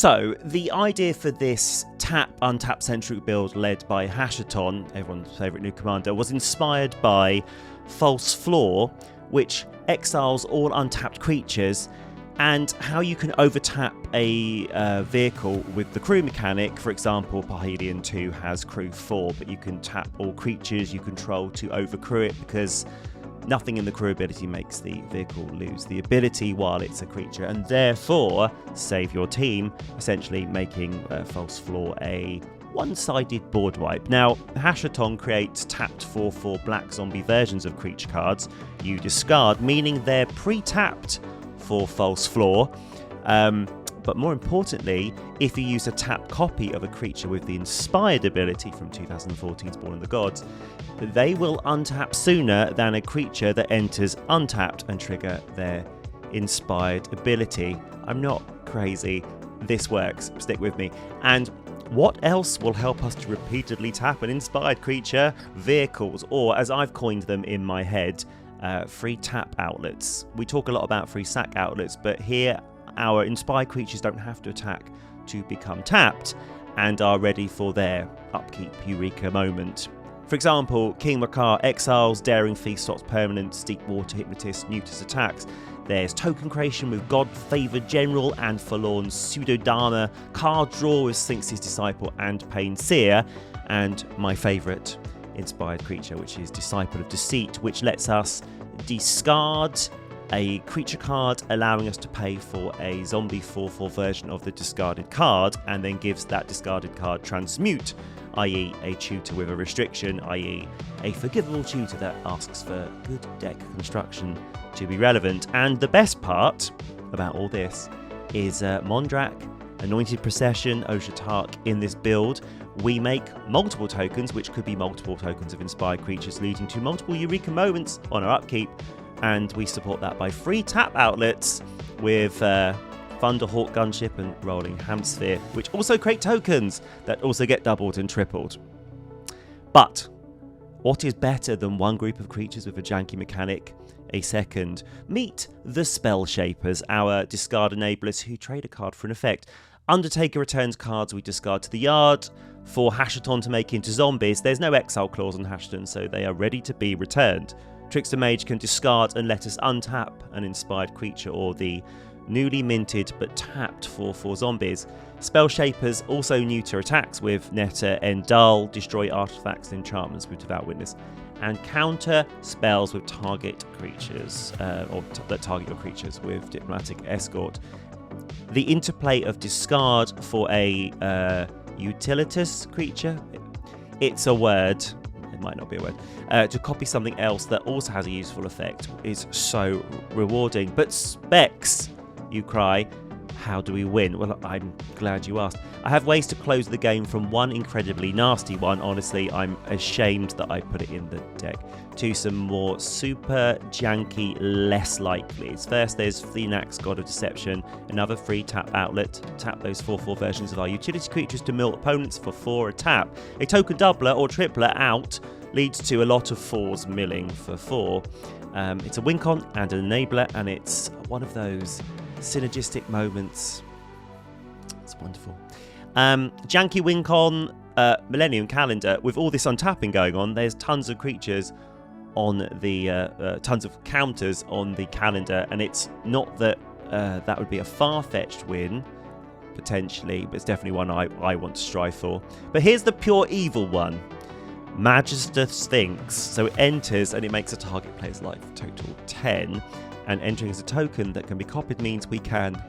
So, the idea for this tap-untap centric build led by Hashaton, everyone's favourite new commander, was inspired by False Floor, which exiles all untapped creatures, and how you can overtap a vehicle with the crew mechanic. For example, Parhelion 2 has crew 4, but you can tap all creatures you control to overcrew it, because nothing in the crew ability makes the vehicle lose the ability while it's a creature, and therefore save your team, essentially making False Floor a one-sided board wipe. Now, Hashaton creates tapped 4/4 black zombie versions of creature cards you discard, meaning they're pre-tapped for False Floor. But more importantly, if you use a tapped copy of a creature with the inspired ability from 2014's Born of the Gods, they will untap sooner than a creature that enters untapped and trigger their inspired ability. I'm not crazy. This works. Stick with me. And what else will help us to repeatedly tap an inspired creature? Vehicles, or as I've coined them in my head, free tap outlets. We talk a lot about free sack outlets, but here our inspired creatures don't have to attack to become tapped and are ready for their upkeep eureka moment. For example, King Makar exiles Daring Feast, stops permanents, Deep Water Hypnotist, neuters attacks. There's token creation with God-favoured General and Forlorn Pseudodharma, card draw with Sphinx's Disciple and Pain Seer, and my favourite inspired creature, which is Disciple of Deceit, which lets us discard a creature card, allowing us to pay for a zombie 4/4 version of the discarded card, and then gives that discarded card transmute, i.e. a tutor with a restriction, i.e. a forgivable tutor that asks for good deck construction to be relevant. And the best part about all this is Mondrak, Anointed Procession, Hashaton in this build. We make multiple tokens, which could be multiple tokens of inspired creatures, leading to multiple eureka moments on our upkeep, and we support that by free tap outlets with Thunderhawk Gunship and Rolling Hamsphere, which also create tokens that also get doubled and tripled. But what is better than one group of creatures with a janky mechanic? A second. Meet the Spell Shapers, our discard enablers who trade a card for an effect. Undertaker returns cards we discard to the yard for Hashaton to make into zombies. There's no exile clause on Hashaton, so they are ready to be returned. Trickster Mage can discard and let us untap an inspired creature or the newly minted but tapped 4/4 zombies. Spell Shapers also neuter attacks with Netta and Dull, destroy artifacts and enchantments with Devout Witness, and counter spells with target creatures, that target your creatures with Diplomatic Escort. The interplay of discard for a utilitous creature, it's a word, it might not be a word, to copy something else that also has a useful effect is so rewarding. But specs, you cry, how do we win? Well, I'm glad you asked. I have ways to close the game from one incredibly nasty one, honestly I'm ashamed that I put it in the deck, to some more super janky, less likelies. First, there's Phoenix, God of Deception, another free tap outlet. Tap those 4/4 versions of our utility creatures to mill opponents for 4 a tap. A token doubler or tripler out leads to a lot of 4s milling for 4. It's a win con and an enabler, and it's one of those synergistic moments. It's wonderful. Janky win con, Millennium Calendar. With all this untapping going on, there's tons of creatures on the tons of counters on the calendar, and it's not that that would be a far-fetched win potentially, but it's definitely one I want to strive for. But here's the pure evil one. Magister Sphinx. So it enters and it makes a target player's life total 10, and entering as a token that can be copied means we can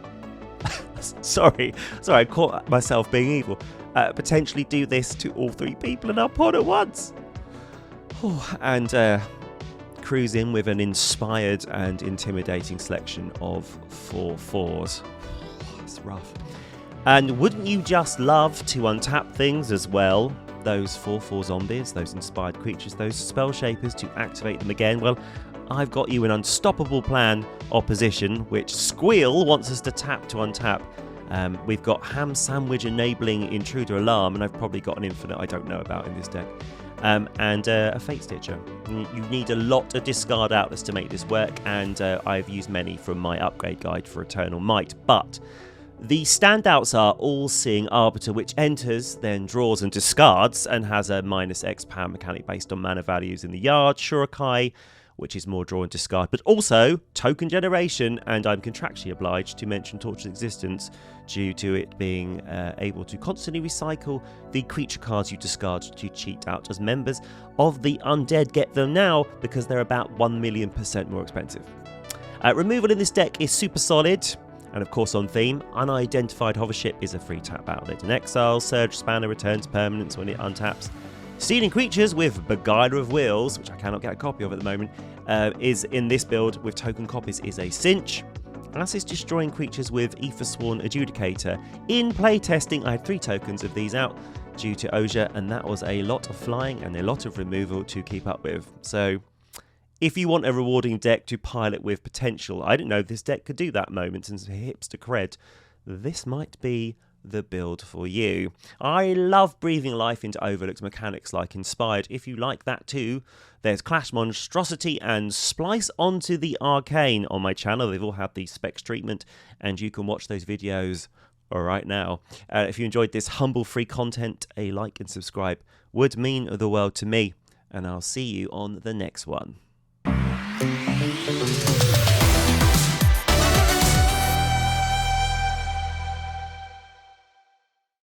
sorry, I caught myself being evil. Potentially do this to all 3 people in our pod at once. And cruise in with an inspired and intimidating selection of 4/4s. It's rough. And wouldn't you just love to untap things as well? Those 4/4 zombies, those inspired creatures, those spell shapers, to activate them again? Well, I've got you an unstoppable plan opposition, which Squeal wants us to tap to untap. We've got Ham Sandwich enabling Intruder Alarm, and I've probably got an infinite I don't know about in this deck. And a Fate Stitcher. You need a lot of discard outlets to make this work, and I've used many from my upgrade guide for Eternal Might. But The standouts are All-Seeing Arbiter, which enters, then draws and discards, and has a -X power mechanic based on mana values in the yard. Shurikai, which is more draw and discard, but also token generation, and I'm contractually obliged to mention Torch's existence due to it being able to constantly recycle the creature cards you discard to cheat out as members of the undead. Get them now because they're about 1,000,000% more expensive. Removal in this deck is super solid, and of course on theme. Unidentified Hovership is a free tap outlet in exile. Surge Spanner returns permanence when it untaps. Stealing creatures with Beguiler of Wills, which I cannot get a copy of at the moment, is in this build with token copies is a cinch. As is destroying creatures with Aethersworn Adjudicator. In playtesting, I had 3 tokens of these out due to Osier, and that was a lot of flying and a lot of removal to keep up with. So if you want a rewarding deck to pilot with potential, I didn't know this deck could do that moment, and some hipster cred, this might be the build for you. I love breathing life into Overlooked mechanics like Inspired. If you like that too, there's Clash Monstrosity and Splice Onto the Arcane on my channel. They've all had the specs treatment, and you can watch those videos right now. If you enjoyed this humble free content, a like and subscribe would mean the world to me, and I'll see you on the next one.